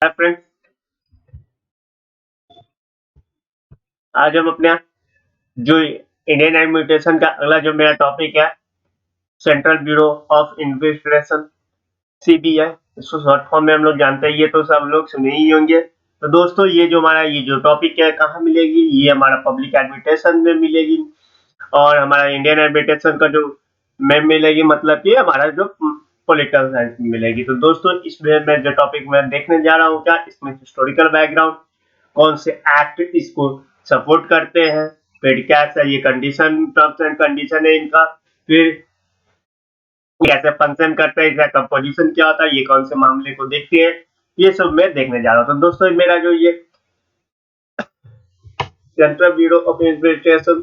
Hi friends, आज हम अपने जो इंडियन एडमिनिस्ट्रेशन का अगला जो मेरा टॉपिक है, central bureau of investigation CBI, इसको शॉर्ट फॉर्म में हम लोग जानते हैं। ये तो सब लोग सुने ही होंगे। तो दोस्तों, ये जो टॉपिक है कहाँ मिलेगी, ये हमारा पब्लिक एडमिनिस्ट्रेशन में मिलेगी और हमारा इंडियन एडमिनिस्ट्रेशन का जो में मिलेगी, मतलब कि हमारा जो पॉलिटिकल साइंस में मिलेगी। तो दोस्तों, इसमें मैं जो टॉपिक मैं देखने जा रहा हूँ, क्या इसमें हिस्टोरिकल बैकग्राउंड, कौन से एक्ट इसको सपोर्ट करते हैं, फिर क्या ये कंडीशन, टर्म्स एंड कंडीशन है इनका, फिर कैसे फंक्शन करते हैं, इसका कंपोजिशन क्या होता है, ये कौन से मामले को देखते हैं, ये सब मैं देखने जा रहा हूँ। तो दोस्तों, मेरा जो ये सेंट्रल ब्यूरो ऑफ इन्वेस्टिगेशन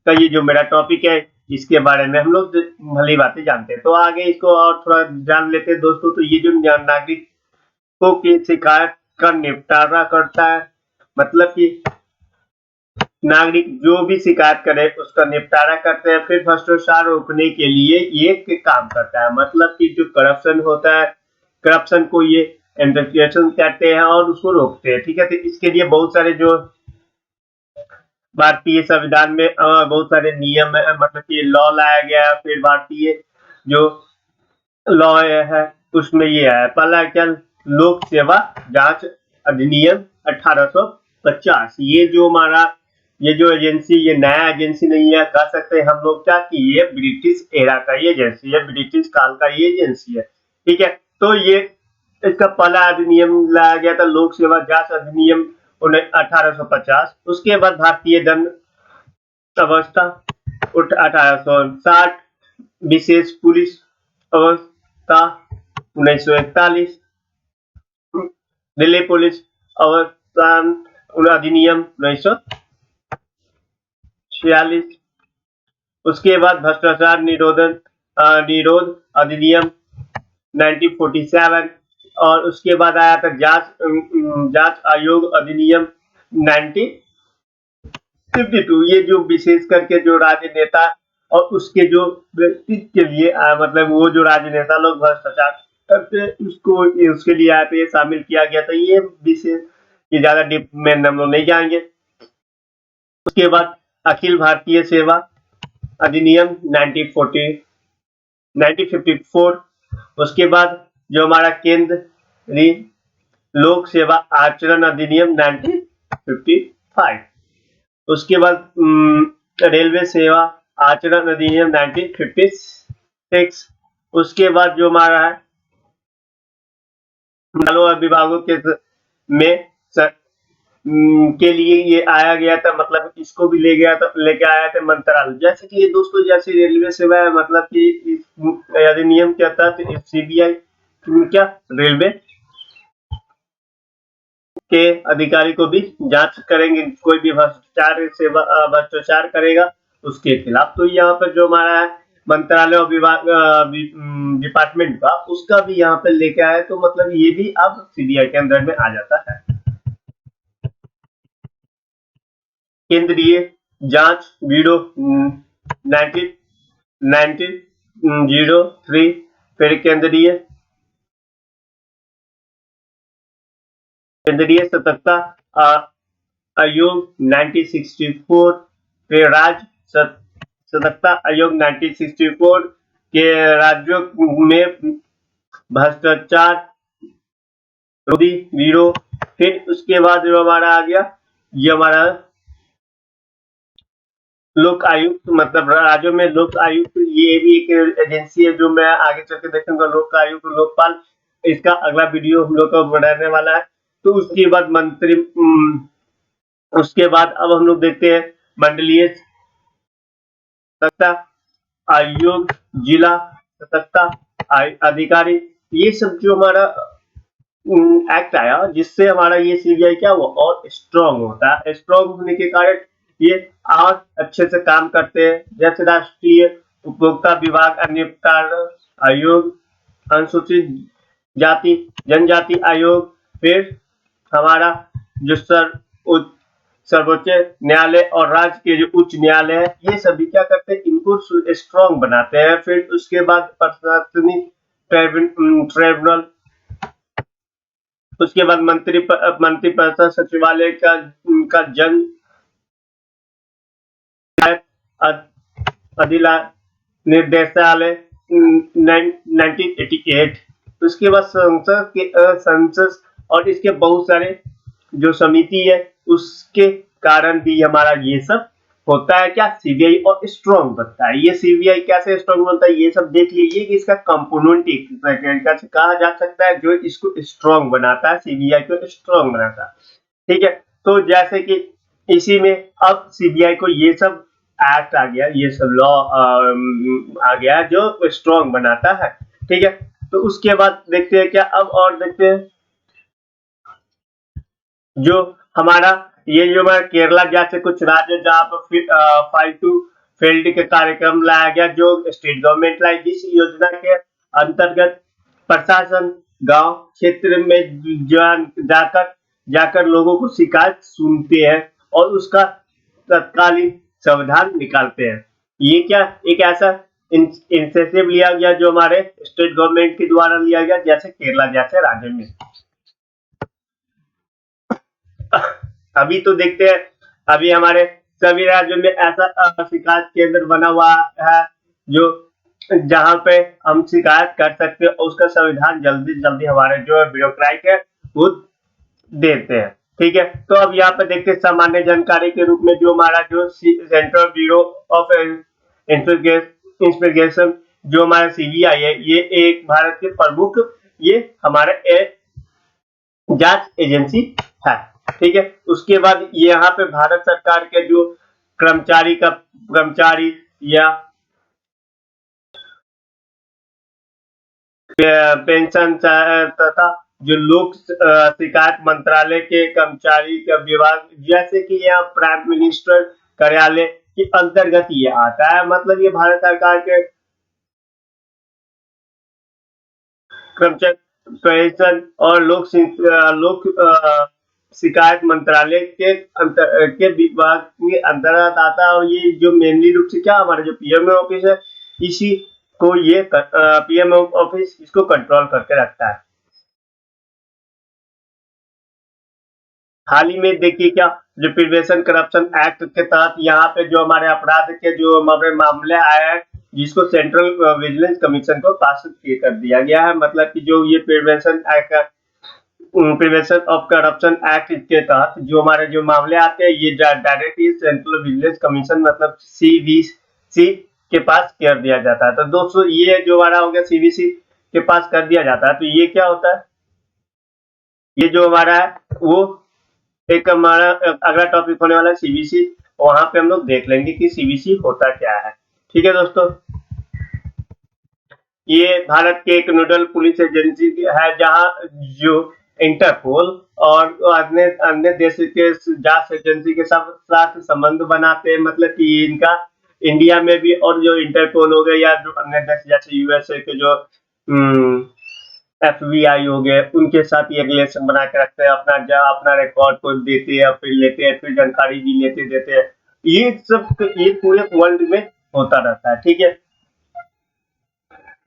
का ये जो मेरा टॉपिक है, इसके बारे में हम लोग भली बातें जानते हैं। तो आगे इसको और थोड़ा जान लेते हैं दोस्तों। तो ये जो नागरिकों की शिकायत का निपटारा करता है, मतलब कि नागरिक जो भी शिकायत करे उसका निपटारा करते हैं, फिर भ्रष्टाचार रोकने के लिए ये काम करता है। मतलब कि जो करप्शन होता है, करप्शन को ये इन्वेस्टिगेशन करते हैं और उसको रोकते हैं। ठीक है, तो इसके लिए बहुत सारे जो भारतीय संविधान में बहुत सारे नियम है, मतलब कि लॉ लाया गया है। फिर भारतीय जो लॉ है उसमें ये है, पहला क्या, लोक सेवा जांच अधिनियम 1850। ये जो हमारा ये जो एजेंसी, ये नया एजेंसी नहीं है, कह सकते हैं हम लोग क्या कि ये ब्रिटिश एरा का ये एजेंसी है, ब्रिटिश काल का ये एजेंसी है। ठीक है, तो ये इसका पहला अधिनियम लाया गया था, लोक सेवा जांच अधिनियम 1850। उसके बाद भारतीय दंड अवस्था 1860, विशेष पुलिस अवस्था 1941, दिल्ली पुलिस अवस्थान अधिनियम 1946, उसके बाद भ्रष्टाचार निरोध अधिनियम 1947, और उसके बाद आया था जांच आयोग अधिनियम 1952। ये जो विशेष करके जो राजनेता और उसके जो व्यक्ति के लिए मतलब वो जो राजनेता लोग भ्रष्टाचार करते उसको उसके लिए आया, तो ये शामिल किया गया था। ये विशेष, ये ज्यादा डीप में हम लोग नहीं जाएंगे। उसके बाद अखिल भारतीय सेवा अधिनियम 1954, उसके बाद जो हमारा केंद्रीय लोक सेवा आचरण अधिनियम 1955, उसके बाद रेलवे सेवा आचरण अधिनियम 1956, उसके बाद जो हमारा है विभागों के में के लिए ये आया गया था, मतलब इसको भी लेके आया था मंत्रालय। जैसे कि ये दोस्तों, जैसे रेलवे सेवा है, मतलब कि अधिनियम क्या था, सीबीआई क्या रेलवे के अधिकारी को भी जांच करेंगे, कोई भी भ्रष्टाचार करेगा उसके खिलाफ। तो यहाँ पर जो हमारा मंत्रालय और विभाग डिपार्टमेंट का, उसका भी यहाँ पे लेके आया, तो मतलब ये भी अब सीबीआई के अंदर में आ जाता है। केंद्रीय जांच ब्यूरो 1903, फिर केंद्रीय सतर्कता आयोग 1964, फिर राज्य सतर्कता आयोग 1964 के राज्यों में भ्रष्टाचार रोधी ब्यूरो। फिर उसके बाद जो हमारा आ गया, ये हमारा लोक आयुक्त, मतलब राज्यों में लोक आयुक्त, ये भी एक एजेंसी है जो मैं आगे चल के देखूंगा। लोक आयुक्त, लोकपाल, इसका अगला वीडियो हम लोग को बनाने वाला है। तो उसके बाद उसके बाद अब हम लोग देखते हैं मंडलीय सत्ता आयोग, जिला सत्ता अधिकारी। ये सब जो हमारा एक्ट आया, जिससे हमारा ये सीबीआई क्या हुआ और स्ट्रांग होता है। स्ट्रांग होने के कारण ये और अच्छे से काम करते हैं। जैसे राष्ट्रीय उपभोक्ता विभाग, अन्य कार्य आयोग, अनुसूचित जाति जनजाति आयोग, फिर हमारा जो सर्वोच्च न्यायालय और राज्य के जो उच्च न्यायालय है, ये सभी क्या करते हैं, इनको स्ट्रांग बनाते हैं। फिर उसके बाद प्रशासनिक ट्राइब्यूनल उसके बाद मंत्री परिषद सचिवालय का जन्म अधिला निर्देशालय 1988। उसके बाद संसद और इसके बहुत सारे जो समिति है उसके कारण भी हमारा ये सब होता है। क्या सीबीआई और स्ट्रॉन्ग बनता है। ये सीबीआई कैसे स्ट्रॉन्ग बनता है ये सब देख लीजिए कि इसका कंपोनेंट एक तरीका से कहा जा सकता है जो इसको स्ट्रॉन्ग बनाता है, सीबीआई को स्ट्रॉन्ग बनाता है। ठीक है, तो जैसे कि इसी में अब सीबीआई को ये सब एक्ट आ गया, ये सब लॉ आ गया जो स्ट्रॉन्ग बनाता है। ठीक है, तो उसके बाद देखते हैं क्या अब और देखते हैं जो हमारा ये जो हमारा केरला जैसे कुछ राज्य जहाँ पर 5 टू फील्ड के कार्यक्रम लाया गया जो स्टेट गवर्नमेंट लाई। इस योजना के अंतर्गत प्रशासन गांव क्षेत्र में जाकर जाकर लोगों को शिकायत सुनते हैं और उसका तत्कालीन समाधान निकालते हैं। ये क्या एक ऐसा इंसेसिव लिया गया जो हमारे स्टेट गवर्नमेंट के द्वारा लिया गया जैसे केरला जैसे राज्य में। अभी तो देखते हैं अभी हमारे सभी राज्यों में ऐसा शिकायत केंद्र बना हुआ है जो जहां पे हम शिकायत कर सकते हैं और उसका संविधान जल्दी जल्दी हमारे जो ब्यूरोक्रेट है वो देते हैं। ठीक है, तो अब यहाँ पे देखते हैं सामान्य जानकारी के रूप में जो हमारा जो सेंट्रल ब्यूरो ऑफ इंस्पेक्शन जो हमारा सीबीआई है ये एक भारत के प्रमुख ये हमारा जांच एजेंसी है। ठीक है, उसके बाद यहाँ पे भारत सरकार के जो कर्मचारी या पेंशन तथा जो लोक शिकायत मंत्रालय के कर्मचारी का विभाग जैसे कि यहाँ प्राइम मिनिस्टर कार्यालय के अंतर्गत ये आता है। मतलब ये भारत सरकार के कर्मचारी पेंशन और लोक शिकायत मंत्रालय के विभाग के अंतर्गत आता है। और ये जो मेनली रूप से क्या हमारा जो पीएमओ ऑफिस है इसी को ये पीएमओ ऑफिस इसको कंट्रोल करके रखता है। हाल ही में देखिए क्या जो प्रिवेंशन करप्शन एक्ट के तहत यहाँ पे जो हमारे अपराध के जो हमारे मामले आए हैं जिसको सेंट्रल विजिलेंस कमीशन को पास कर दिया गया है। मतलब कि जो ये प्रिवेंशन ऑफ करप्शन एक्ट के तहत जो हमारे जो मामले आते हैं ये डायरेक्टली सेंट्रल विजिलेंस कमीशन मतलब सीवीसी के पास कर दिया जाता है। तो दोस्तों ये जो हमारा हो गया सीवीसी के पास कर दिया जाता है। तो ये क्या होता है ये जो हमारा है वो एक हमारा अगला टॉपिक होने वाला है सीबीसी। वहां पे हम लोग देख लेंगे कि सीबीसी होता क्या है। ठीक है दोस्तों, ये भारत के एक नोडल पुलिस एजेंसी है जहां जो इंटरपोल और अन्य अन्य देश के जांच एजेंसी के साथ संबंध बनाते हैं। मतलब कि इनका इंडिया में भी और जो इंटरपोल हो गया या जो अन्य देश जैसे यूएसए के जो एफबीआई हो गए उनके साथ ये रिलेशन बना के रखते हैं। अपना रिकॉर्ड को देते हैं फिर लेते हैं फिर जानकारी भी लेते देते हैं। ये सब ये पूरे वर्ल्ड में होता रहता है। ठीक है,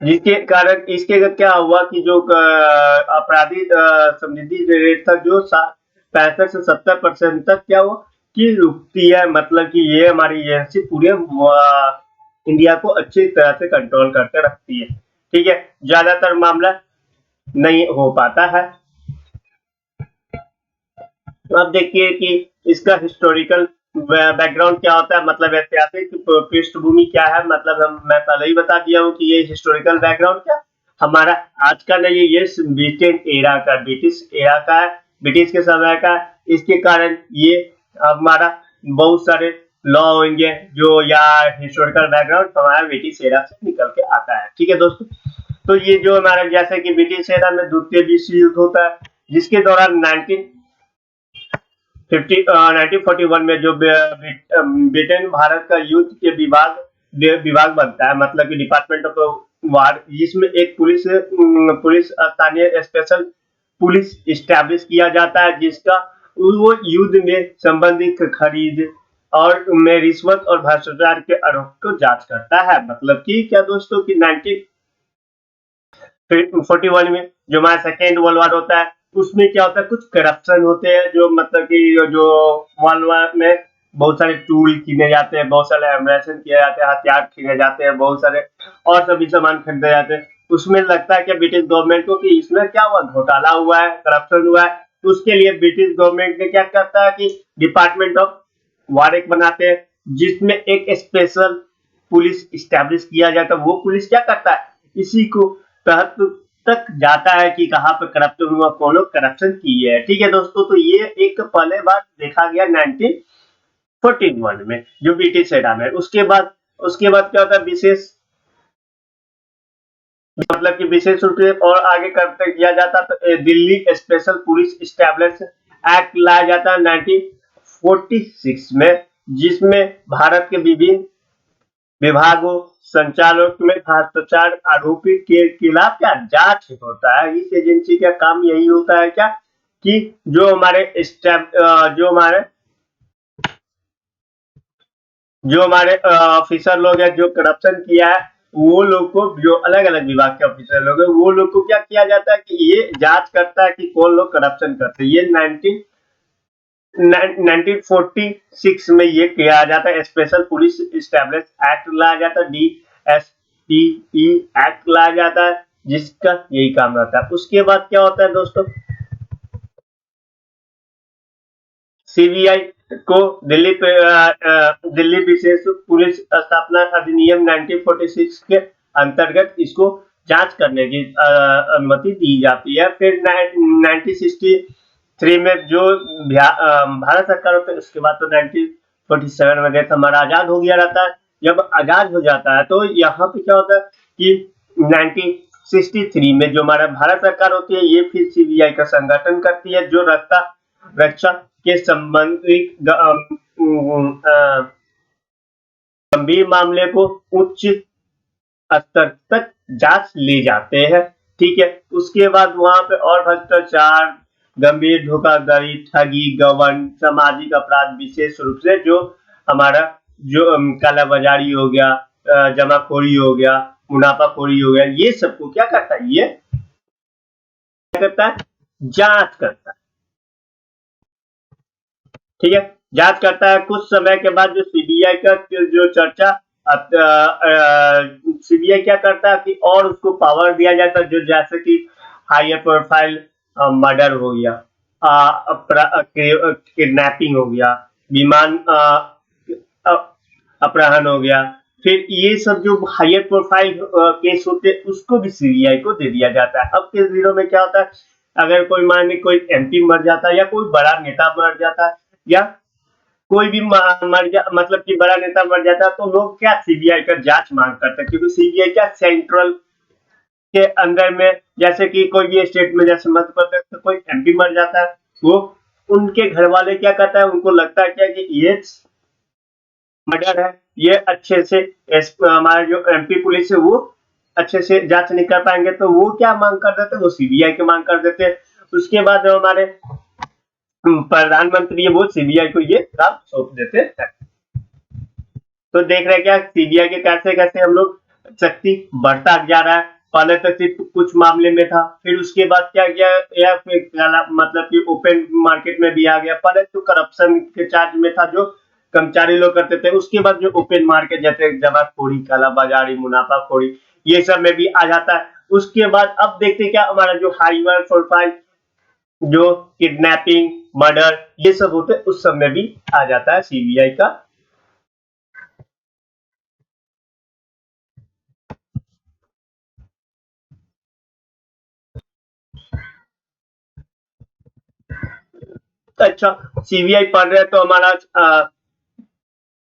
जिसके कारण इसके क्या हुआ कि जो अपराधी समृद्धि रेट था जो 65 से 70% तक क्या हुआ कि रुकती है। मतलब कि ये हमारी एजेंसी पूरे इंडिया को अच्छी तरह से कंट्रोल करके रखती है। ठीक है, ज्यादातर मामला नहीं हो पाता है। अब देखिए कि इसका हिस्टोरिकल बैकग्राउंड क्या होता है। मतलब ऐतिहासिक पृष्ठभूमि क्या है। मतलब मैं पहले ही बता दिया हूँ कि ये हिस्टोरिकल बैकग्राउंड क्या हमारा आज का नहीं ये ब्रिटिश एरा का है, ब्रिटिश के समय का। इसके कारण ये हमारा बहुत सारे लॉ होंगे जो या हिस्टोरिकल बैकग्राउंड हमारा ब्रिटिश एरा से निकल के आता है। ठीक है दोस्तों, तो ये जो हमारा जैसे कि ब्रिटिश एरा में द्वितीय विश्व युद्ध होता है जिसके दौरान 1941 में जो ब्रिटेन भारत का युद्ध के विभाग बनता है। मतलब कि डिपार्टमेंट ऑफ वार जिसमें एक पुलिस स्थानीय स्पेशल पुलिस इस्टेब्लिश किया जाता है जिसका वो युद्ध में संबंधित खरीद और में रिश्वत और भ्रष्टाचार के आरोप को जांच करता है। मतलब कि क्या दोस्तों कि 1941 में जो हमारा सेकेंड वर्ल्ड वॉर होता है उसमें क्या होता है, कुछ करप्शन होते हैं, जो मतलब कि जो वर्ल्ड वार में बहुत सारे टूल किने जाते हैं, बहुत सारे एम्बुलेंस किए जाते हैं, हथियार किने जाते हैं, बहुत सारे और सभी सामान खरीदे जाते हैं। उसमें लगता है कि ब्रिटिश गवर्नमेंट को कि इसमें क्या हुआ, घोटाला हुआ है, करप्शन हुआ है। तो उसके लिए ब्रिटिश गवर्नमेंट ने क्या करता है कि डिपार्टमेंट ऑफ वार एक बनाते हैं, जिसमें एक स्पेशल पुलिस इस्टेब्लिश किया जाता है। वो पुलिस क्या करता है, इसी को तहत तक जाता है कि कहाँ पे करप्शन हुआ, कौन लोग करप्शन किए है। ठीक है दोस्तों, तो ये एक पहले बार देखा गया 1941 में, जो ब्रिटिश एरा में। उसके बाद क्या होता है, विशेष मतलब कि विशेष रूप से और आगे करते किया जाता, तो Delhi special police establish act लाया जाता है 1946 में, जिसमें भारत के विभिन्न विभागों संचालक में भ्रष्टाचार आरोपी के खिलाफ क्या जांच होता है। इस एजेंसी का काम यही होता है क्या, कि जो हमारे ऑफिसर लोग हैं, जो करप्शन किया है, वो लोग को, जो अलग अलग विभाग के ऑफिसर लोग हैं, वो लोग को क्या किया जाता है कि ये जांच करता है कि कौन लोग करप्शन करते हैं। ये 1946 में ये किया जाता है, स्पेशल पुलिस स्टैब्लिश एक्ट लाया जाता है, DSPE एक्ट लाया जाता है, जिसका यही काम रहता है। उसके बाद क्या होता है दोस्तों, सीबीआई को दिल्ली विशेष पुलिस स्थापना अधिनियम 1946 के अंतर्गत इसको जांच करने की अनुमति दी जाती है। फिर 1963 में जो भारत सरकार होता है, उसके बाद तो 1947 में देश हमारा आजाद हो गया रहता है। जब आजाद हो जाता है तो यहाँ पे क्या होता है कि 1963 में जो हमारा भारत सरकार होती है, ये फिर सीबीआई का संगठन करती है, जो रक्षा के संबंधित गंभीर मामले को उच्च स्तर तक जांच ले जाते हैं। ठीक है, उसके बाद वहां पे और भ्रष्टाचार, गंभीर धोखाधड़ी, ठगी, गबन, सामाजिक अपराध, विशेष रूप से जो हमारा जो कालाबाजारी हो गया, जमाखोरी हो गया, मुनाफाखोरी हो गया, ये सबको क्या करता है, ये क्या करता है, जांच करता है। ठीक है, जांच करता है। कुछ समय के बाद जो सीबीआई का जो चर्चा, सीबीआई क्या करता है कि और उसको पावर दिया जाता है, जो जैसे कि हायर प्रोफाइल मर्डर हो गया, किडनैपिंग हो गया, विमान अपहरण हो गया। फिर ये सब जो हायर प्रोफाइल केस होते हैं, उसको भी सीबीआई को दे दिया जाता है। अब के दिनों में क्या होता है, अगर कोई मान ली कोई एमपी मर जाता है, या कोई बड़ा नेता मर जाता है, या कोई भी मतलब कि बड़ा नेता मर जाता है, तो लोग क्या सीबीआई का जांच मांग करते हैं, क्योंकि सीबीआई क्या सेंट्रल के अंदर में, जैसे कि कोई भी स्टेट में, जैसे मध्य प्रदेश में कोई एमपी मर जाता है, वो उनके घर वाले क्या करता है, उनको लगता है क्या कि ये मर्डर है, ये अच्छे से हमारे जो एमपी पुलिस है, वो अच्छे से जांच नहीं कर पाएंगे, तो वो क्या मांग कर देते हैं, वो सीबीआई की मांग कर देते हैं। उसके बाद जो हमारे प्रधानमंत्री है, वो सीबीआई को ये काम सौंप देते हैं। तो देख रहे हैं क्या सीबीआई के कैसे कैसे हम लोग शक्ति बढ़ता जा रहा है। पहले तो सिर्फ कुछ मामले में था, फिर उसके बाद क्या किया, या फिर मतलब कि ओपन मार्केट में भी आ गया। पहले तो करप्शन के चार्ज में था, जो कर्मचारी लोग करते थे। उसके बाद जो ओपन मार्केट, जैसे जमाखोरी, कालाबाजारी, मुनाफाखोरी, ये सब में भी आ जाता है। उसके बाद अब देखते क्या, हमारा जो हाईवे प्रोफाइल, जो किडनैपिंग, मर्डर, ये सब होते हैं, उस सब में भी आ जाता है सीबीआई का। अच्छा, सीबीआई पढ़ रहे हैं तो हमारा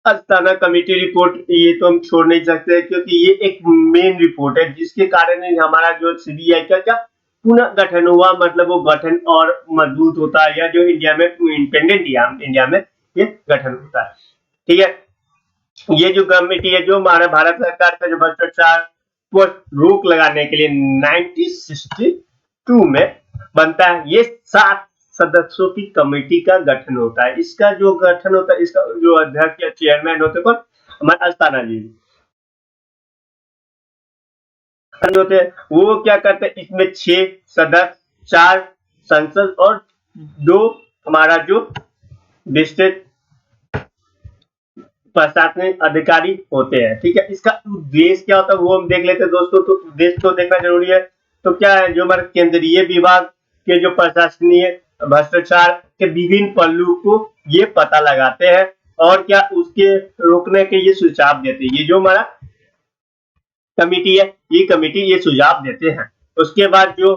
अस्थाना कमेटी रिपोर्ट, ये तो हम छोड़ नहीं सकते, क्योंकि ये एक मेन रिपोर्ट है, जिसके कारण ही हमारा जो सीबीआई का क्या पुनः गठन हुआ, मतलब वो गठन और मजबूत होता है, या जो इंडिया में इंडिपेंडेंट इंडिया में ये गठन होता है। ठीक है, ये जो कमेटी है, जो हमारे भारत सरकार का जो भ्रष्टाचार को रोक लगाने के लिए 1962 में बनता है, ये 7 सदस्यों की कमेटी का गठन होता है। इसका जो गठन होता है, इसका जो अध्यक्ष या चेयरमैन होते हैं, कौन, हमारे अस्थाना जी होते हैं। वो क्या करते हैं, इसमें 6 सदस्य, 4 संसद और दो हमारा जो डिस्ट्रिक्ट प्रशासनिक अधिकारी होते हैं। ठीक है, इसका उद्देश्य क्या होता है वो हम देख लेते हैं दोस्तों। तो उद्देश्य तो देखना जरूरी है। तो क्या है, जो हमारे केंद्रीय विभाग के जो प्रशासनीय भ्रष्टाचार के विभिन्न पहलू को ये पता लगाते हैं और क्या उसके रोकने के ये सुझाव देते हैं। ये जो हमारा कमेटी है, ये कमेटी ये सुझाव देते हैं। उसके बाद जो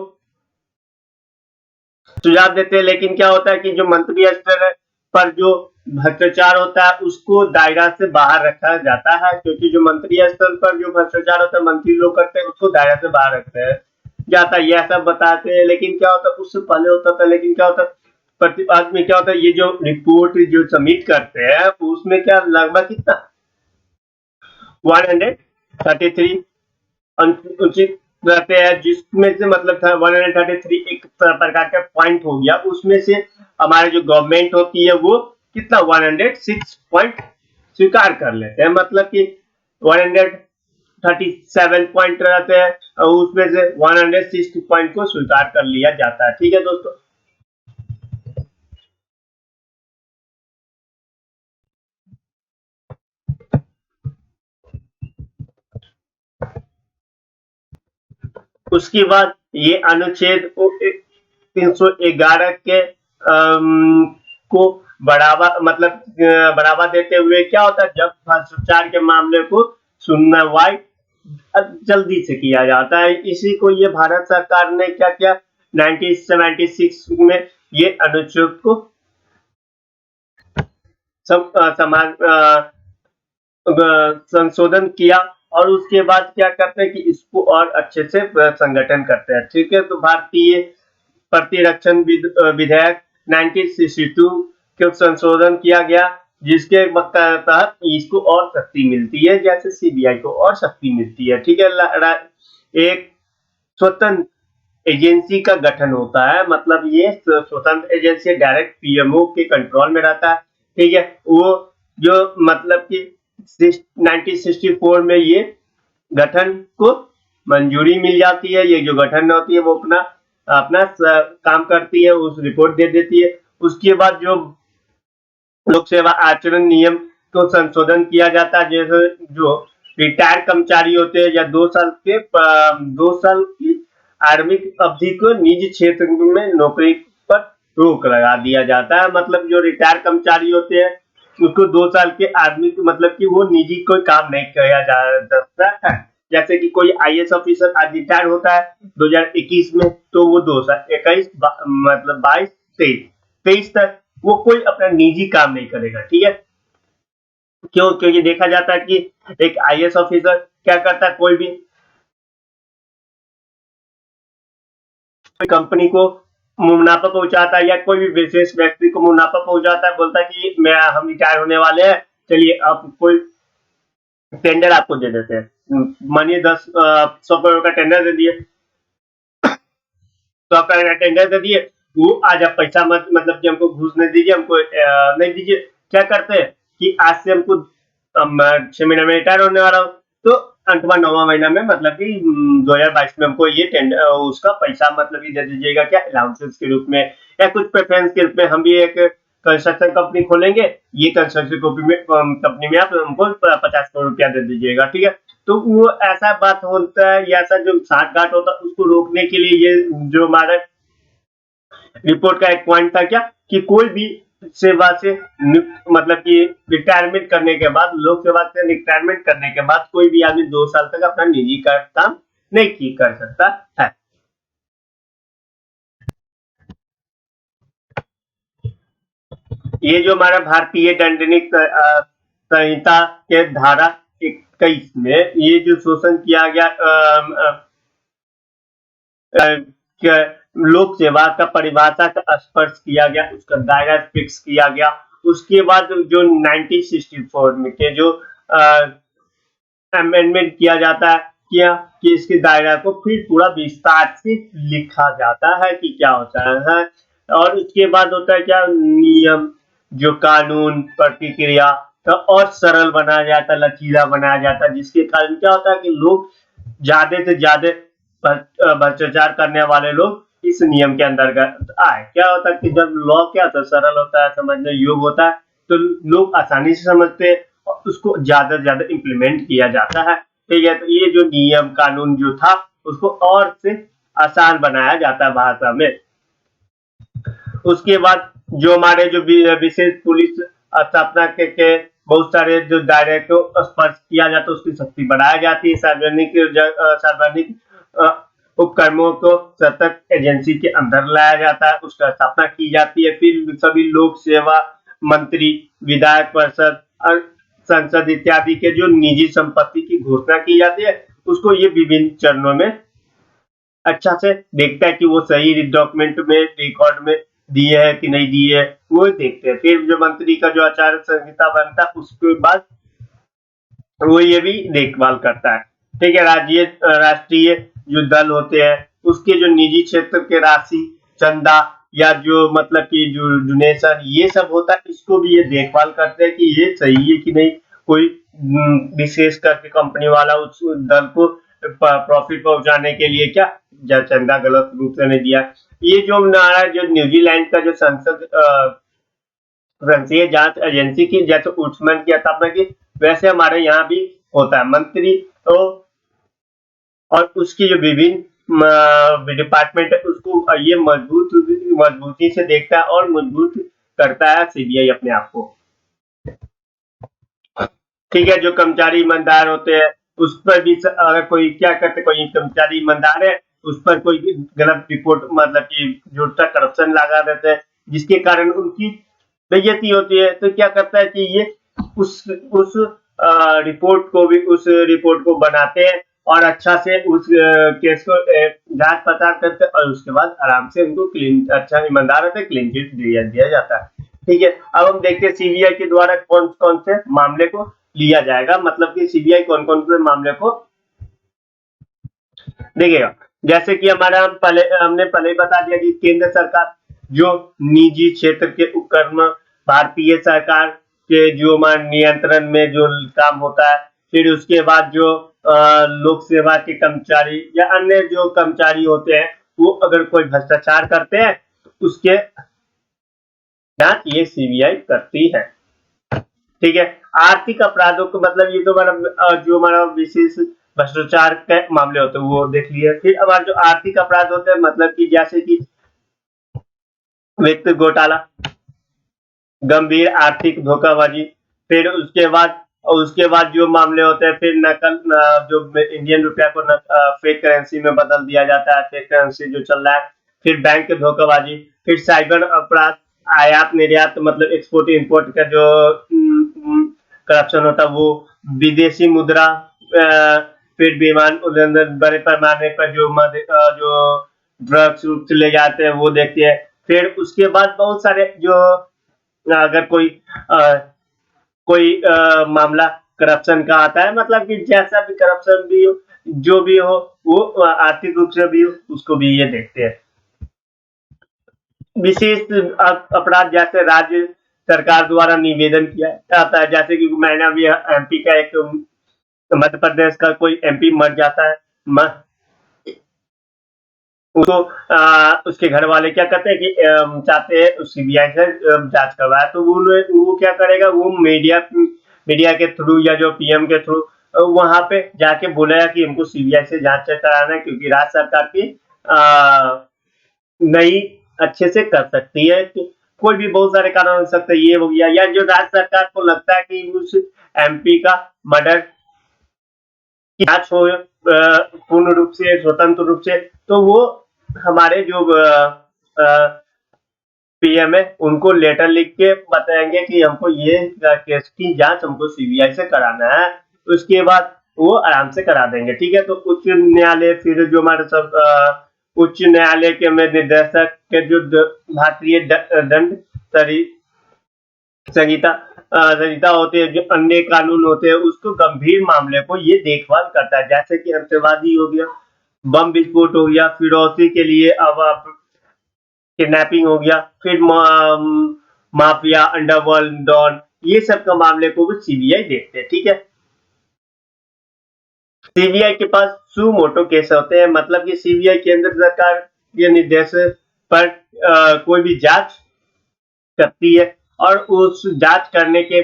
सुझाव देते हैं, लेकिन क्या होता है कि जो मंत्री स्तर पर जो भ्रष्टाचार होता है उसको दायरा से बाहर रखा जाता है, क्योंकि जो मंत्री स्तर पर जो भ्रष्टाचार होता है मंत्री लोग करते हैं उसको दायरा से बाहर रखते हैं जाता है, यह सब बताते हैं। लेकिन क्या होता है उससे पहले होता था, लेकिन क्या होता है प्रतिवाद में क्या होता है, ये जो रिपोर्ट जो सबमिट करते हैं उसमें क्या लगभग कितना 133 उचित रहते हैं, जिसमें से मतलब था 133 एक प्रकार का पॉइंट हो गया। उसमें से हमारे जो गवर्नमेंट होती है वो कितना 106 पॉइंट स्वीकार कर लेते हैं, मतलब कि 137 पॉइंट रहते हैं और उसमें से 160 पॉइंट को स्वीकार कर लिया जाता है। ठीक है दोस्तों, उसके बाद ये अनुच्छेद 311 के को बढ़ावा मतलब बढ़ावा देते हुए क्या होता है, जब भ्रष्टाचार के मामले को सुनवाई जल्दी से किया जाता है। इसी को ये भारत सरकार ने क्या किया 1976 में ये अनुच्छेद को समाज संशोधन किया और उसके बाद क्या करते हैं कि इसको और अच्छे से संगठन करते हैं। ठीक है, तो भारतीय प्रतिरक्षण विधेयक 1962 के संशोधन किया गया, जिसके तहत इसको और शक्ति मिलती है, जैसे सीबीआई को और शक्ति मिलती है। ठीक है, एक स्वतंत्र एजेंसी का गठन होता है, मतलब ये स्वतंत्र एजेंसी डायरेक्ट पीएमओ के कंट्रोल में रहता है। ठीक है, वो जो मतलब कि 1964 में ये गठन को मंजूरी मिल जाती है। ये जो गठन होती है वो अपना अपना काम करती है, उस रिपोर्ट दे देती है। उसके बाद जो लोक सेवा आचरण नियम को संशोधन किया जाता है, जैसे जो रिटायर्ड कर्मचारी होते हैं या 2 साल की आर्मिक अवधि को निजी क्षेत्र में नौकरी पर रोक लगा दिया जाता है। मतलब जो रिटायर्ड कर्मचारी होते हैं उसको 2 साल के आर्मी मतलब कि वो निजी कोई काम नहीं किया जा सकता है। जैसे कि कोई आईएएस ऑफिसर आज रिटायर होता है 2021 में, तो वो 2 साल 21 मतलब 22 23 तक वो कोई अपना निजी काम नहीं करेगा। ठीक है, क्यों? क्योंकि देखा जाता है कि एक आईएएस ऑफिसर क्या करता है, कोई भी कंपनी को मुनाफा पहुंचाता है या कोई भी विशेष व्यक्ति को मुनाफा पहुंचाता है, बोलता है कि हम रिटायर होने वाले हैं, चलिए आप कोई टेंडर आपको दे देते हैं। मानिए 100 करोड़ का टेंडर दे दिए, 100 करोड़ का टेंडर दे दिए, वो आज आप पैसा मत मतलब कि हमको घूस नहीं दीजिए, हमको नहीं दीजिए। क्या करते हैं कि आज से हमको 6 महीने में रिटायर होने वाला हूँ, तो 8वां 9वां महीना में मतलब कि 2022 में हमको ये टेंडर उसका पैसा मतलब कि दे दीजिएगा, क्या अलाउंसेस के रूप में या कुछ प्रेफरेंस के रूप में। हम भी एक कंस्ट्रक्शन कंपनी खोलेंगे, ये कंस्ट्रक्शन कंपनी में आप हमको 50 करोड़ रुपया दे दीजिएगा। ठीक है, तो वो ऐसा बात होता है या ऐसा जो साठगांठ होता है उसको रोकने के लिए ये जो हमारा रिपोर्ट का एक पॉइंट था क्या कि कोई भी सेवा से मतलब कि रिटायरमेंट करने के बाद, लोक सेवा से रिटायरमेंट करने के बाद कोई भी आदमी 2 साल तक अपना निजी काम नहीं कर सकता है। ये जो हमारा भारतीय दंडनीय संहिता के धारा 21 में ये जो शोषण किया गया लोक सेवा का परिभाषा का स्पर्श किया गया, उसका दायरा फिक्स किया गया। उसके बाद जो 1964 में के जो अमेंडमेंट किया जाता है क्या कि इसके दायरा को फिर पूरा विस्तार से लिखा जाता है कि क्या होता है। और उसके बाद होता है क्या नियम, जो कानून प्रतिक्रिया तो और सरल बनाया जाता है, लचीला बनाया जाता है, जिसके कारण क्या होता है कि लोग ज्यादा से ज्यादा भ्रष्टाचार करने वाले लोग इस नियम के अंतर्गत आए। क्या होता है कि जब लॉ क्या होता है, सरल होता है, समझने योग्य होता है, तो लोग आसानी से समझते हैं और उसको ज्यादा से ज्यादा इम्प्लीमेंट किया जाता है। ठीक है, तो ये जो नियम कानून जो था उसको और से आसान बनाया जाता है भाषा में। उसके बाद जो हमारे जो विशेष पुलिस स्थापना के बहुत सारे जो दायरे को स्पर्श किया जाता है उसकी शक्ति बढ़ाई जाती है। सार्वजनिक उपक्रमों को सतत एजेंसी के अंदर लाया जाता है, उसका स्थापना की जाती है। फिर सभी लोक सेवा मंत्री, विधायक परिषद और संसद इत्यादि के जो निजी संपत्ति की घोषणा की जाती है उसको ये विभिन्न चरणों में अच्छा से देखता है कि वो सही डॉक्यूमेंट में रिकॉर्ड में दिए है कि नहीं दिए है, वो देखते हैं। फिर जो मंत्री का जो आचार संहिता बनता है उसके बाद वो ये भी देखभाल करता है। ठीक है, राष्ट्रीय जो दल होते हैं उसके जो निजी क्षेत्र के राशि, चंदा या जो मतलब कि जो डोनेशन ये सब होता है, इसको भी ये देखभाल करते हैं कि ये सही है कि नहीं। कोई विशेष करके कंपनी वाला उस दल को प्रॉफिट पहुंचाने के लिए क्या चंदा गलत रूप से नहीं दिया। ये जो हमारा जो न्यूजीलैंड का जो संसद संसदीय जांच एजेंसी की जैसे उच्चमन की स्थापना की, वैसे हमारे यहाँ भी होता है। मंत्री तो और उसकी जो विभिन्न डिपार्टमेंट है उसको ये मजबूती से देखता है और मजबूत करता है सीबीआई अपने आप को। ठीक है, जो कर्मचारी ईमानदार होते हैं उस पर भी अगर कोई क्या करते, कोई कर्मचारी ईमानदार है उस पर कोई गलत रिपोर्ट मतलब कि झूठा करप्शन लगा देते हैं जिसके कारण उनकी बेइज्जती होती है, तो क्या करता है कि ये उस रिपोर्ट को बनाते हैं और अच्छा से उस केस को जांच पड़ताल करते हैं और उसके बाद आराम से उनको क्लीन, अच्छा ईमानदार होते क्लीन चिट दिया जाता है। ठीक है, अब हम देखते हैं सीबीआई के द्वारा कौन कौन से मामले को लिया जाएगा, मतलब कि सीबीआई कौन कौन से मामले को देखिएगा। जैसे कि हमने पहले ही बता दिया कि केंद्र सरकार जो निजी क्षेत्र के उपक्रम भारतीय सरकार के जो नियंत्रण में जो काम होता है, फिर उसके बाद जो लोक सेवा के कर्मचारी या अन्य जो कर्मचारी होते हैं वो अगर कोई भ्रष्टाचार करते हैं तो उसके जांच ये सीबीआई करती है। ठीक है, आर्थिक अपराधों को मतलब ये तो जो हमारा विशेष भ्रष्टाचार के मामले होते हैं वो देख लिए। फिर हमारे जो आर्थिक अपराध होते हैं मतलब कि जैसे कि वित्त घोटाला, गंभीर आर्थिक धोखाबाजी, फिर उसके बाद जो मामले होते हैं फिर नकल जो इंडियन रुपया को फेक करेंसी में बदल दिया जाता है, फेक करेंसी जो चल रहा है, फिर बैंक धोखाबाजी, फिर साइबर अपराध, आयात निर्यात मतलब एक्सपोर्ट इंपोर्ट का जो करप्शन होता है वो, विदेशी मुद्रा, फिर विमान उल्लंघन, बड़े पैमाने पर जो ड्रग्स ले जाते हैं वो देखते हैं। फिर उसके बाद बहुत सारे जो अगर कोई मामला करप्शन का आता है, मतलब कि जैसा भी करप्शन भी हो, जो भी हो वो आर्थिक रूप से भी हो उसको भी ये देखते हैं। विशेष अपराध जैसे राज्य सरकार द्वारा निवेदन किया जाता है, जैसे कि मैंने अभी एमपी का एक मध्य प्रदेश का कोई एमपी मर जाता है, उसको उसके घर वाले क्या करते हैं कि चाहते हैं सीबीआई से जांच करवाए, तो वो क्या करेगा, वो मीडिया के थ्रू या जो पीएम के थ्रू वहां पे जाके बोलेगा कि हमको सीबीआई से जांच कराना है क्योंकि राज्य सरकार की नहीं अच्छे से कर सकती है। कोई भी बहुत सारे कारण हो सकते हैं, ये हो गया, या जो राज्य सरकार को लगता है कि उस एमपी का मर्डर की जांच हो पूर्ण रूप से स्वतंत्र रूप से, तो वो हमारे जो पीएम है उनको लेटर लिख के बताएंगे कि हमको ये केस की जांच हमको सीबीआई से कराना है, उसके बाद वो आराम से करा देंगे। ठीक है, तो उच्च न्यायालय, फिर जो हमारे सब उच्च न्यायालय के में निर्देशक के जो भारतीय दंड संहिता होते हैं, जो अन्य कानून होते हैं, उसको गंभीर मामले को ये देखभाल करता है, जैसे कि अंतवादी हो गया, बम विस्फोट हो गया, फिरौती के लिए अब किडनैपिंग हो गया, फिर माफिया, अंडरवर्ल्ड, डॉन, ये सब का मामले को भी सीबीआई देखते हैं। ठीक है, सीबीआई के पास सुमोटो केस होते हैं, मतलब कि सीबीआई केंद्र सरकार के निर्देश पर कोई भी जांच करती है, और उस जांच करने के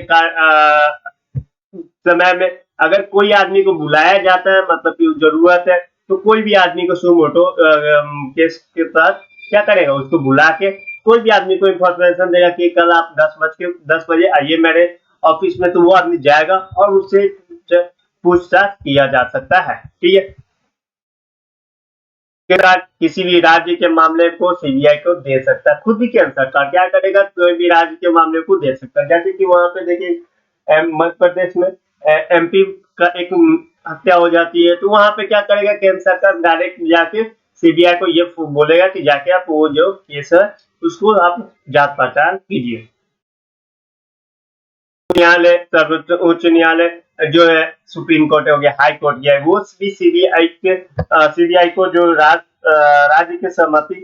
समय में अगर कोई आदमी को बुलाया जाता है, मतलब कि जरूरत है, तो कोई भी आदमी को सुमोटो केस के तहत क्या करेगा, उसको बुला के कोई भी आदमी को इन्फॉर्मेशन देगा कि कल आप 10 बजे आइए मेरे ऑफिस में, तो वो आदमी जाएगा और उससे पूछताछ किया जा सकता है। ठीक है, किसी भी राज्य के मामले को सीबीआई को दे सकता है। खुद भी केंद्र सरकार क्या करेगा, कोई भी राज्य के मामले को दे सकता है। जैसे कि वहां पे देखिए मध्य प्रदेश में एमपी का एक हत्या हो जाती है, तो वहां पे क्या करेगा, केंद्र सरकार डायरेक्ट जाके सीबीआई को ये बोलेगा कि जाके आप वो जो केस है उसको आप जांच पड़ताल कीजिए। न्यायालय, सर्वोच्च उच्च न्यायालय जो है, सुप्रीम कोर्ट हो गया, हाई कोर्ट गया है, वो भी सीबीआई को जो राज्य के सहमति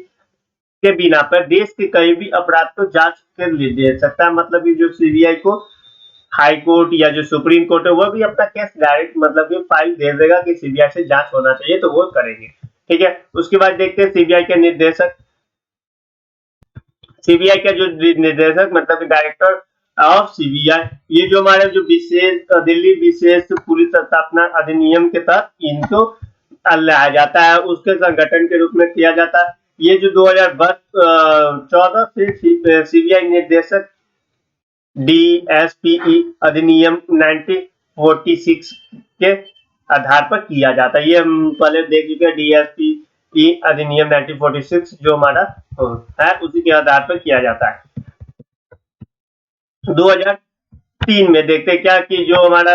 के बिना पर देश के कहीं भी अपराध को जांच के लिए दे सकता है। मतलब ये जो सीबीआई को हाई कोर्ट या जो सुप्रीम कोर्ट है, वो भी अपना केस डायरेक्ट मतलब कि फाइल दे देगा कि सीबीआई से जांच होना चाहिए, तो वो करेंगे। ठीक है, उसके बाद देखते हैं सीबीआई के निर्देशक। सीबीआई का जो निर्देशक मतलब डायरेक्टर ऑफ सीबीआई, ये जो हमारे जो विशेष दिल्ली विशेष पुलिस स्थापना अधिनियम के तहत इनको लाया जाता है, उसके संगठन के रूप में किया जाता है। ये जो 2014 से सीबीआई निर्देशक डीएसपीई अधिनियम 1946 के आधार पर किया जाता है। ये हम पहले देख चुके हैं, डीएसपीई अधिनियम 1946 जो हमारा है उसी के आधार पर किया जाता है। 2003 में देखते हैं क्या कि जो हमारा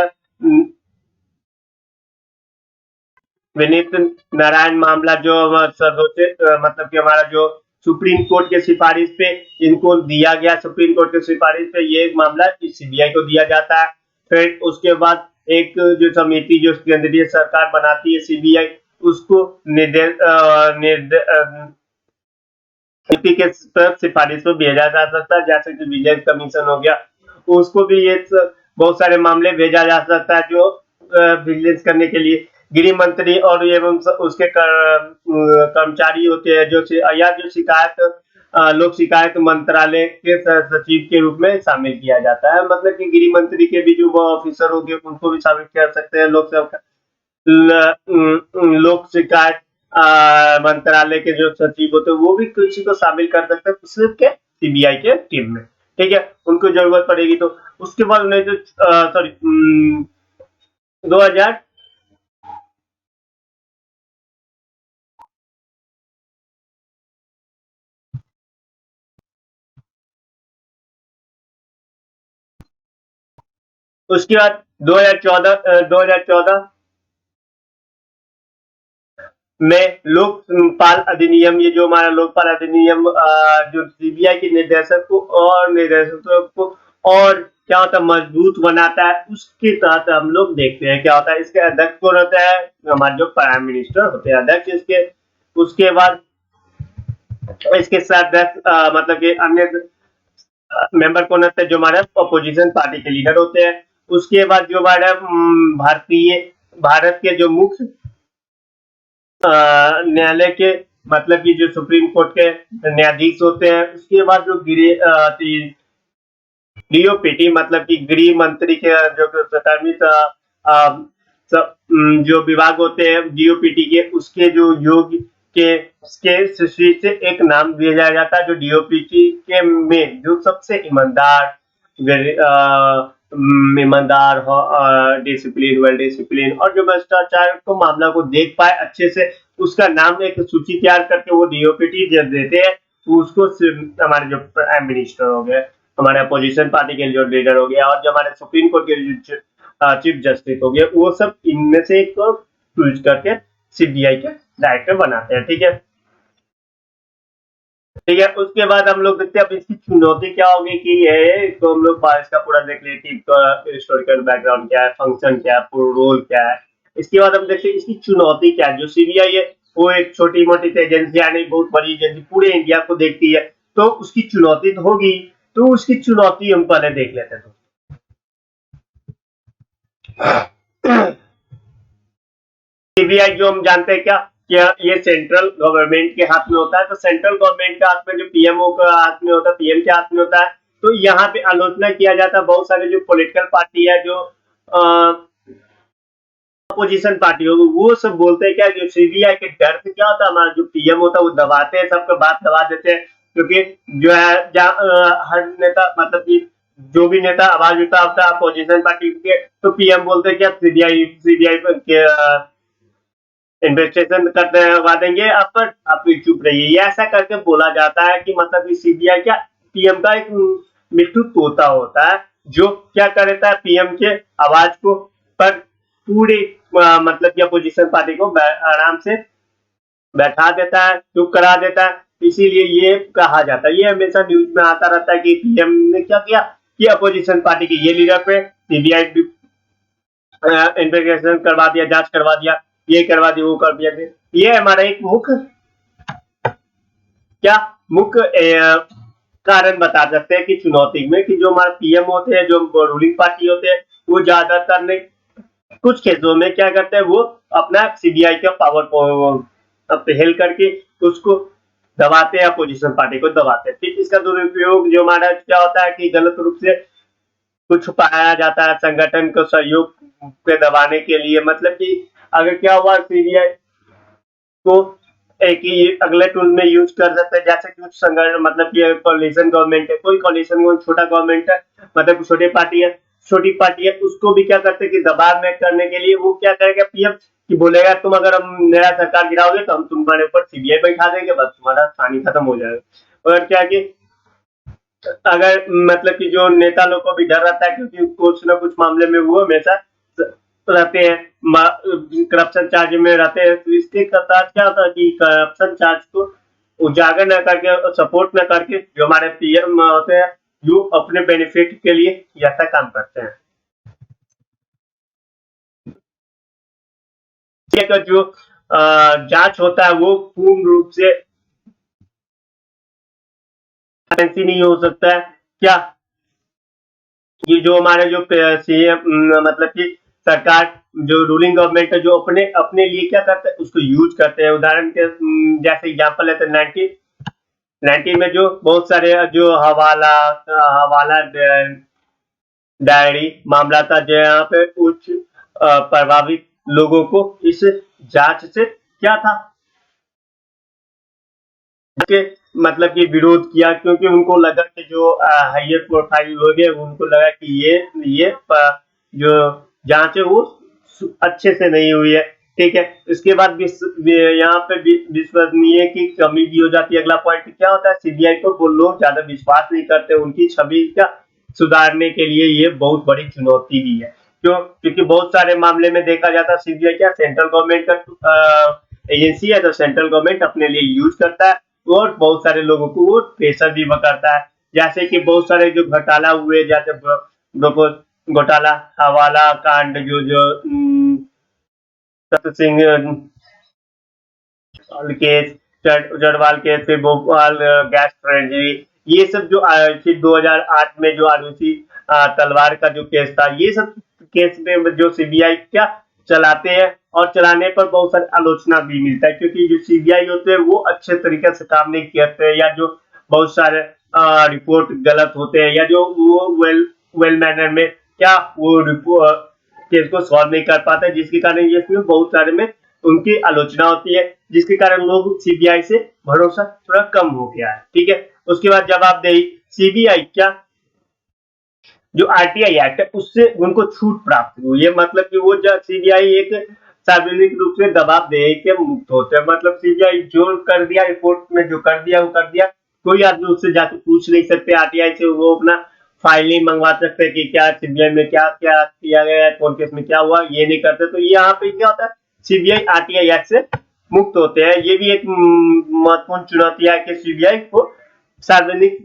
विनीत नारायण मामला जो सर्वोच्च मतलब कि हमारा जो सुप्रीम कोर्ट के सिफारिश पे इनको दिया गया, सुप्रीम कोर्ट के सिफारिश पे ये मामला सीबीआई को दिया जाता है। फिर उसके बाद एक जो समिति जो केंद्रीय सरकार बनाती है सीबीआई, उसको नीति के सिफारिश को भेजा जा सकता है, जैसे कि विजिलेंस कमीशन हो गया, उसको भी ये बहुत सारे मामले भेजा जा सकता है जो विजिलेंस करने के लिए गृह मंत्री और एवं उसके कर्मचारी होते हैं, जो या जो शिकायत लोक शिकायत मंत्रालय के सचिव के रूप में शामिल किया जाता है। मतलब कि गृह मंत्री के भी जो ऑफिसर हो गए उनको भी शामिल कर सकते हैं लोक शिकायत मंत्रालय के जो सचिव होते हैं, वो भी किसी को शामिल कर सकते हैं सिर्फ के सीबीआई के टीम में। ठीक है, उनको जरूरत पड़ेगी तो। उसके बाद उन्हें जो सॉरी 2000 उसके बाद 2014 में लोकपाल अधिनियम, ये जो हमारा लोकपाल अधिनियम जो सीबीआई के निर्देशक को और निर्देशकों को और क्या होता है मजबूत बनाता है, उसके तहत हम लोग देखते हैं क्या होता है। इसके अध्यक्ष कौन होता है, हमारे जो प्राइम मिनिस्टर होते हैं अध्यक्ष इसके। उसके बाद इसके साथ मतलब कि अन्य मेंबर कौन होते हैं, जो हमारे अपोजिशन पार्टी के लीडर होते हैं। उसके बाद जो हमारा भारत के जो मुख्य न्यायालय के मतलब कि जो सुप्रीम कोर्ट के न्यायाधीश होते हैं। उसके बाद जो डीओपीटी मतलब कि गृह मंत्री के जो सहकर्मित जो विभाग होते हैं डीओपीटी के, उसके जो योग के सूची से एक नाम दिया जाता है जो डीओपीटी के में जो सबसे ईमानदार ईमानदार हो, डिसिप्लिन वेल डिसिप्लिन और जो भ्रष्टाचार को मामला को देख पाए अच्छे से, उसका नाम एक सूची तैयार करके वो डीओपीटी जब देते हैं, उसको हमारे जो प्राइम मिनिस्टर हो गए, हमारे अपोजिशन पार्टी के जो लीडर हो गया और जो हमारे सुप्रीम कोर्ट के चीफ जस्टिस हो गए, वो सब इनमें से एक को चूज करके सीबीआई के डायरेक्टर बनाते हैं। ठीक है, ठीक है। उसके बाद हम लोग देखते हैं अब इसकी चुनौती क्या होगी कि ये तो हम लोग बारिश का पूरा देख लिए कि हिस्टोरिकल बैकग्राउंड क्या है, फंक्शन क्या है, पूरा रोल क्या है। इसके बाद हम देखते हैं इसकी चुनौती क्या है। जो सीबीआई है वो एक छोटी मोटी एजेंसी है नहीं, बहुत बड़ी एजेंसी पूरे इंडिया को देखती है, तो उसकी चुनौती तो होगी। तो उसकी चुनौती हम पहले देख लेते हैं। सीबीआई जो हम जानते हैं क्या, क्या ये सेंट्रल गवर्नमेंट के हाथ में होता है, तो सेंट्रल गवर्नमेंट के हाथ में जो पीएमओ का हाथ में होता है, पीएम के हाथ में होता है। तो यहाँ पे आलोचना किया जाता है बहुत सारे जो पॉलिटिकल पार्टी है, जो अपोजिशन पार्टी हो, वो सब बोलते हैं क्या, जो सीबीआई के डर से क्या होता है, हमारा जो पीएम होता है वो दबाते हैं, सबका बात दबा देते हैं। क्योंकि जो है हर नेता मतलब कि जो भी नेता आवाज उठाता है अपोजिशन पार्टी के, तो पीएम बोलते हैं क्या सीबीआई सीबीआई के इन्वेस्टिगेशन करवा देंगे आप पर, आप चुप रहिए, ये ऐसा करके बोला जाता है कि मतलब कि सीबीआई क्या पीएम का एक मिट्टू तोता होता है, जो क्या करता है पीएम के आवाज को पर पूरी मतलब कि अपोजिशन पार्टी को आराम से बैठा देता है, चुप करा देता है। इसीलिए ये कहा जाता है, ये हमेशा न्यूज में आता रहता है कि पीएम ने क्या किया कि अपोजिशन पार्टी के ये लीडर पे सीबीआई इन्वेस्टिगेशन करवा दिया, जांच करवा दिया, ये करवा दिया, वो कर दिया। ये हमारा एक मुख्य क्या मुख्य कारण बता सकते हैं कि चुनौती में कि जो हमारे पीएम होते हैं, जो रूलिंग पार्टी होते हैं, वो ज्यादातर नहीं, कुछ केसों में क्या करते हैं, वो अपना सीबीआई का पावर को पहल करके उसको दबाते हैं, अपोजिशन पार्टी को दबाते हैं। फिर इसका दुरुपयोग जो हमारा क्या होता है कि गलत रूप से कुछ पाया जाता है संगठन को सहयोग पे दबाने के लिए, मतलब कि अगर क्या हुआ सीबीआई को एक ही अगले टूल में यूज कर सकते हैं, जैसे कुछ संगठन मतलब कि कोalition गवर्नमेंट है, कोई कोalition छोटा गवर्नमेंट है, मतलब छोटी पार्टी है, उसको भी क्या करते हैं कि दबाव में करने के लिए वो क्या करेगा पीएम कि बोलेगा तुम अगर हम मेरा सरकार गिराओगे तो हम तुम्हारे ऊपर सीबीआई बैठा देंगे, बस तुम्हारा कहानी खत्म हो जाएगा। और क्या कि अगर मतलब कि जो नेता लोग को भी डर रहता है, क्योंकि कुछ ना कुछ मामले में वो हमेशा रहते हैं, करप्शन चार्ज में रहते हैं, तो इसके साथ क्या होता है कि करप्शन चार्ज को उजागर न करके, सपोर्ट न करके, जो हमारे पीएम होते हैं, जो अपने बेनिफिट के लिए ऐसा काम करते हैं। का जो जांच होता है वो पूर्ण रूप से ट्रांसपेरेंसी नहीं हो सकता है क्या, ये जो हमारे जो सीएम मतलब कि सरकार, जो रूलिंग गवर्नमेंट है, जो अपने अपने लिए क्या करते हैं उसको यूज करते हैं। उदाहरण के जैसे एग्जांपल लेते हैं 1990 में जो बहुत सारे जो हवाला डायरी मामला था, जो यहाँ पे उच्च प्रभावित लोगों को इस जांच से क्या था के मतलब कि विरोध किया, क्योंकि उनको लगा कि जो हाईएस्ट प्रोफाइल लोग हैं उनको लगा कि जो जांच है वो अच्छे से नहीं हुई है। ठीक है, इसके बाद यहाँ पे विश्वसनीय की कमी भी हो जाती है। अगला पॉइंट क्या होता है, सीबीआई को वो लोग ज्यादा विश्वास नहीं करते, उनकी छवि का सुधारने के लिए ये बहुत बड़ी चुनौती भी है। क्यों? क्योंकि बहुत सारे मामले में देखा जाता है सीबीआई क्या सेंट्रल गवर्नमेंट का एजेंसी है, तो सेंट्रल गवर्नमेंट अपने लिए यूज करता है और बहुत सारे लोगों को वो प्रेशर भी करता है। जैसे कि बहुत सारे जो घोटाला हुए, जैसे घोटाला, हवाला कांड, जो जो सत्य सिंह केस, जड़वाल केस, फिर भोपाल गैस ट्रेजरी, ये सब जो फिर 2008 में जो आरुषि तलवार का जो केस था, ये सब केस में जो सीबीआई क्या चलाते हैं, और चलाने पर बहुत सारी आलोचना भी मिलता है, क्योंकि जो सीबीआई होते हैं वो अच्छे तरीके से काम नहीं करते हैं, या जो बहुत सारे रिपोर्ट गलत होते हैं, या जो वो वेल मैनर में क्या वो रिपोर्ट केस को सॉल्व नहीं कर पाते, जिसके कारण ये इसमें बहुत सारे में उनकी आलोचना होती है, जिसके कारण लोग सीबीआई से भरोसा थोड़ा कम हो गया है। ठीक है, उसके बाद जवाबदेही, सीबीआई क्या जो आरटीआई एक्ट है उससे उनको छूट प्राप्त हुई है, मतलब कि वो सीबीआई एक सार्वजनिक रूप से दबाव दे के मुक्त होते हैं, मतलब सीबीआई जो कर दिया रिपोर्ट में, जो कर दिया वो कर दिया, कोई आदमी उससे जाके पूछ नहीं सकते आरटीआई से, वो अपना फाइलिंग मंगवा सकते हैं कि क्या सीबीआई में क्या क्या किया गया है, कौन केस में क्या हुआ, ये नहीं करते। तो यहाँ पे क्या होता है, सीबीआई आरटीआई एक्ट से मुक्त होते हैं। ये भी एक महत्वपूर्ण चुनौती है कि सीबीआई को सार्वजनिक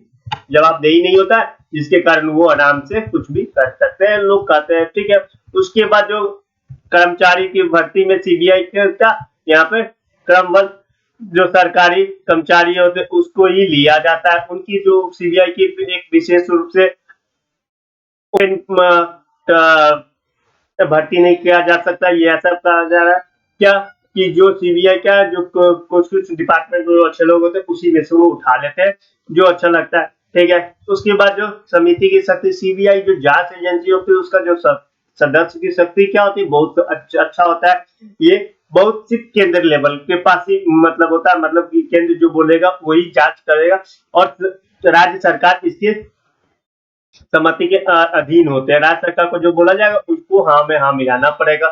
जवाबदेही नहीं होता है, जिसके कारण वो आराम से कुछ भी कर सकते हैं, लोग कहते हैं। ठीक है, उसके बाद जो कर्मचारी की भर्ती में सीबीआई का यहाँ पे क्रमबद्ध जो सरकारी कर्मचारी होते हैं उसको ही लिया जाता है, उनकी जो सीबीआई की एक विशेष रूप से भर्ती नहीं किया जा सकता, ये ऐसा कहा जा रहा है क्या कि जो सीबीआई का जो कुछ कुछ डिपार्टमेंट जो अच्छे लोग होते हैं उसी में से वो उठा लेते हैं जो अच्छा लगता है, ठीक है। उसके बाद जो समिति की शक्ति, सीबीआई जो जांच एजेंसी होती है उसका जो सदस्य की शक्ति क्या होती है, बहुत अच्छा होता है। ये बहुत सिर्फ केंद्र लेवल के पास ही मतलब होता है, मतलब कि केंद्र जो बोलेगा वही जांच करेगा और राज्य सरकार इसके सहमति के अधीन होते हैं। राज्य सरकार को जो बोला जाएगा उसको हाँ में हाँ मिलाना पड़ेगा।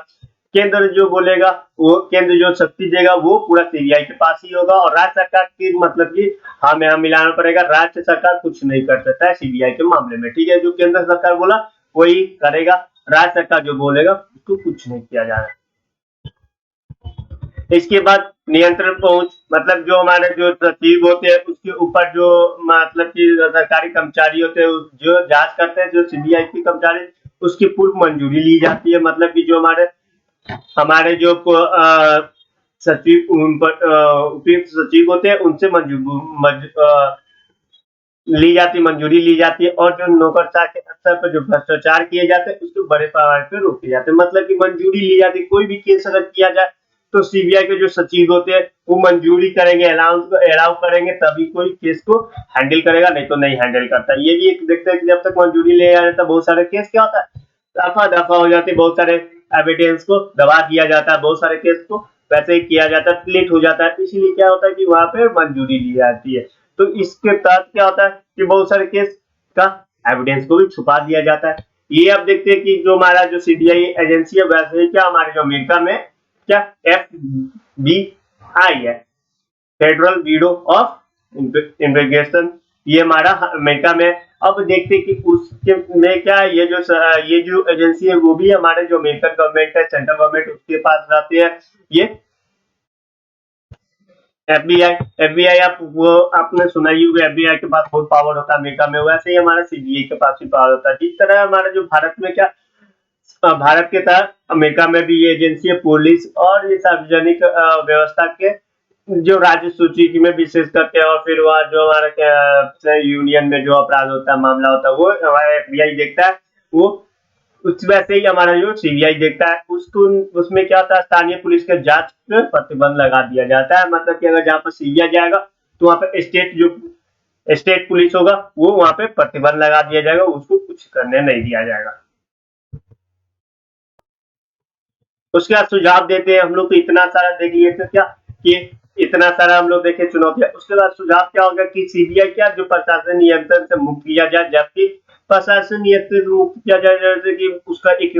केंद्र जो बोलेगा, वो केंद्र जो शक्ति देगा वो पूरा सीबीआई के पास ही होगा और राज्य सरकार की मतलब कि हाँ में हाँ मिलाना पड़ेगा। राज्य सरकार कुछ नहीं कर सकता है सीबीआई के मामले में, ठीक है। जो केंद्र सरकार बोला वही करेगा, राज्य सरकार जो बोलेगा उसको कुछ नहीं किया जाएगा। इसके बाद नियंत्रण पहुंच, मतलब जो हमारे जो सचिव होते हैं उसके ऊपर जो मतलब कि सरकारी कर्मचारी होते हैं जो जांच करते हैं, जो सीबीआई के कर्मचारी, उसकी पूर्व मंजूरी ली जाती है। मतलब कि जो हमारे हमारे जो सचिव उपयुक्त सचिव होते हैं उनसे मंजूरी ली जाती है और जो नौकरशाह के स्तर पर जो भ्रष्टाचार किए जाते हैं उसको बड़े पैमाने पर रोके जाते हैं। मतलब कि मंजूरी ली जाती है, कोई भी केस अगर किया जाए तो सीबीआई के जो सचिव होते हैं वो मंजूरी करेंगे, अलाउ करेंगे तभी कोई केस को हैंडल करेगा, नहीं तो नहीं हैंडल करता। ये भी एक देखते हैं कि जब तक मंजूरी ले जाता है बहुत सारे केस क्या होता है, दफा दफा हो जाते हैं, बहुत सारे एविडेंस को दबा दिया जाता है, बहुत सारे केस को वैसे ही किया जाता है, लेट हो जाता है। इसीलिए क्या होता है कि वहां पे मंजूरी ली जाती है। तो इसके तहत क्या होता है कि बहुत सारे केस का एविडेंस को भी छुपा दिया जाता है। ये अब देखते हैं कि जो हमारा जो सीबीआई एजेंसी है वैसे ही क्या हमारे जो अमेरिका में क्या FBI है, फेडरल ब्यूरो ऑफ इन्वेस्टिगेशन, ये हमारा अमेरिका में। अब देखते हैं कि उसके में क्या ये जो एजेंसी है वो भी हमारे जो अमेरिकन गवर्नमेंट है, सेंट्रल गवर्नमेंट, उसके पास रहती है। ये एफबीआई आपने सुना ही होगा, एफबीआई के पास बहुत पावर होता है अमेरिका में, वैसे ही हमारा सीबीआई के पास भी पावर होता है। जिस तरह हमारा जो भारत में क्या भारत के तहत अमेरिका में भी ये एजेंसी है, पुलिस और ये सार्वजनिक व्यवस्था के जो राज्य सूची में विशेष करके, और फिर वह जो हमारा क्या यूनियन में जो अपराध होता है, मामला होता है, वो हमारा एफबीआई देखता है। वो उस वैसे ही हमारा जो सीबीआई देखता है उसको, उसमें क्या होता है स्थानीय पुलिस के जांच पर प्रतिबंध लगा दिया जाता है। मतलब कि अगर जहाँ पर सीबीआई जाएगा तो वहाँ पे स्टेट पुलिस होगा वो वहाँ पे प्रतिबंध लगा दिया जाएगा, उसको कुछ करने नहीं दिया जाएगा। उसके बाद सुझाव देते हैं हम लोग, तो इतना सारा देख लिए तो क्या कि इतना सारा हम लोग देखे चुनौतियां। उसके बाद सुझाव क्या होगा कि सीबीआई क्या जो प्रशासन नियंत्रण से मुक्त किया जाए, जबकि प्रशासन नियंत्रण से मुक्त किया जाए जैसे कि उसका एक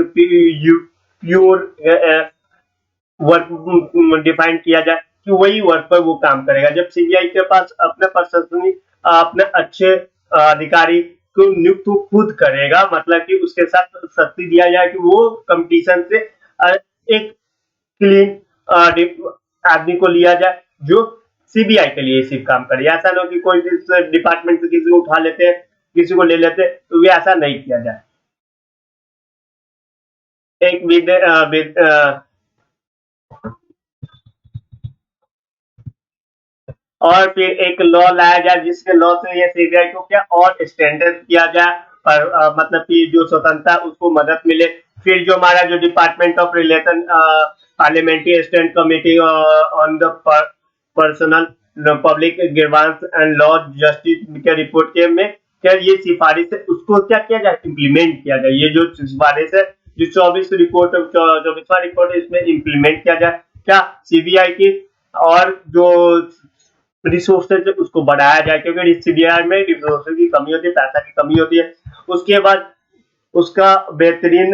प्योर वर्क डिफाइन किया जाए कि वही वर्क पर वो काम करेगा। जब सीबीआई के पास अपने प्रशासनिक अपने अच्छे अधिकारी को नियुक्त खुद करेगा, मतलब कि उसके साथ शक्ति दिया जाए कि वो कंपटीशन से एक क्लीन आदमी को लिया जाए जो सीबीआई के लिए सिर्फ काम करे। ऐसा ना हो कि कोई डिपार्टमेंट से किसी को उठा लेते हैं, किसी को ले लेते हैं, तो ये ऐसा नहीं किया जाए। एक और फिर एक लॉ लाया जाए जिसके लॉ से ये सीबीआई को क्या और स्टैंडर्ड किया जाए और मतलब कि जो स्वतंत्रता उसको मदद मिले। फिर जो हमारा जो department of relation parliamentary stand committee on the personnel public grievance and law justice के रिपोर्ट के में क्या ये सिफारिश है उसको क्या किया जाए, इम्प्लीमेंट किया जाए। ये जो सिफारिश है जो 24वां रिपोर्ट है इसमें इम्प्लीमेंट किया जाए। क्या सीबीआई की और जो रिसोर्सेज उसको बढ़ाया जाए, क्योंकि सीबीआई में रिसोर्सेज की कमी होती है, पैसा की कमी होती है। उसके बाद उसका बेहतरीन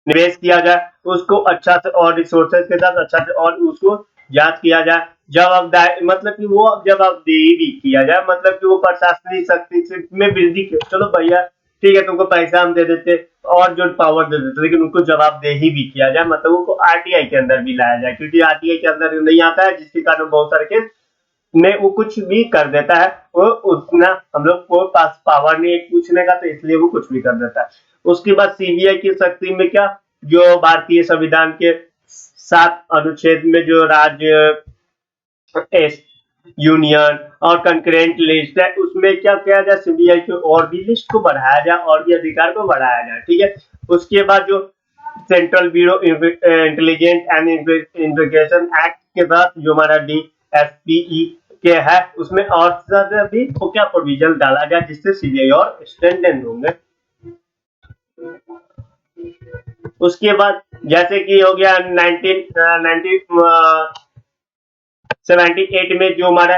निवेश किया जाए, उसको अच्छा से और रिसोर्सेज के साथ अच्छा से और उसको जांच किया जाए, जवाबदारी मतलब कि वो जवाबदेही भी किया जाए, मतलब कि वो प्रशासनिक शक्ति में वृद्धि चलो भैया ठीक है तुमको पैसा हम दे देते और जो पावर दे देते, लेकिन उनको जवाबदेही भी किया जाए, मतलब उनको आरटीआई के अंदर भी लाया जाए, क्योंकि आरटीआई के अंदर नहीं आता है जिसके कारण बहुत सारे केस में वो कुछ भी कर देता है। वो उतना हम लोग को पास पावर नहीं है पूछने का, तो इसलिए वो कुछ भी कर देता है। उसके बाद सीबीआई की शक्ति में क्या जो भारतीय संविधान के 7 अनुच्छेद में जो राज्य यूनियन और कंकरेंट लिस्ट है उसमें क्या किया जाए, सीबीआई की और भी लिस्ट को बढ़ाया जाए और भी अधिकार को बढ़ाया जाए, ठीक है। उसके बाद जो central bureau intelligence and investigation act के साथ जो हमारा DSPE के है उसमें और ज्यादा भी तो क्या प्रोविजन डाला गया जिससे सीबीआई और स्ट्रेंथन होंगे। उसके बाद जैसे कि हो गया 1978 में जो हमारा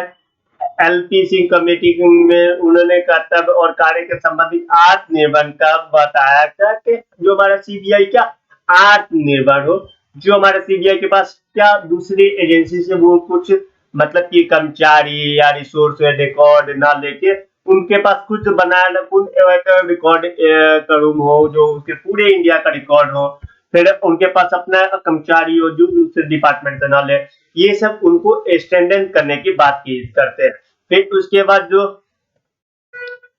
LPC कमेटी में उन्होंने कर्तव्य और कार्य के संबंधित आत्मनिर्भर का बताया था कि जो हमारा सीबीआई क्या आत्मनिर्भर हो, जो हमारे सीबीआई के पास क्या दूसरी एजेंसी से वो कुछ मतलब कि कर्मचारी या रिसोर्स रिकॉर्ड ना लेके उनके पास कुछ बनाया कुछ रिकॉर्ड रूम हो जो उसके पूरे इंडिया का रिकॉर्ड हो, फिर उनके पास अपना कर्मचारी हो जो दूसरे डिपार्टमेंट से ना ले, ये सब उनको स्टैंडर्ड करने की बात की करते हैं। फिर उसके बाद जो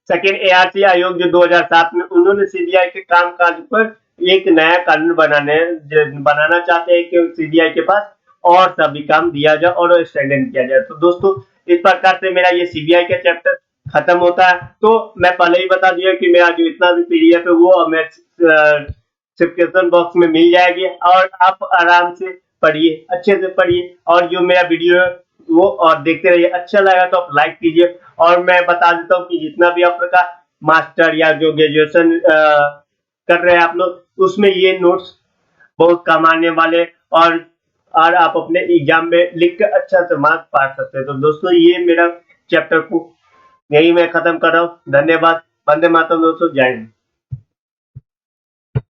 सेकेंड ARC आयोग जो 2007 में उन्होंने सीबीआई के कामकाज पर एक नया कानून बनाना चाहते हैं कि सीबीआई के पास और सभी काम दिया जाए और स्टैंडर्ड किया जाए। तो दोस्तों इस प्रकार से मेरा ये सीबीआई का चैप्टर खत्म होता है। तो मैं पहले ही बता दिया कि मेरा जो इतना भी PDF है वो मैं डिस्क्रिप्शन बॉक्स में मिल जाएगी और आप आराम से पढ़िए, अच्छे से पढ़िए और जो मेरा वीडियो है वो और देखते रहिए। अच्छा लगा तो आप लाइक कीजिए और मैं बता देता हूँ कि जितना भी आप का मास्टर या जो ग्रेजुएशन कर रहे हैं आप लोग उसमें ये नोट्स बहुत काम आने वाले और आप अपने एग्जाम में लिख कर अच्छा से मार्क्स पा सकते हैं। तो दोस्तों ये मेरा चैप्टर को यही मैं खत्म कर रहा हूँ। धन्यवाद। वंदे मातरम दोस्तों। जय हिंद।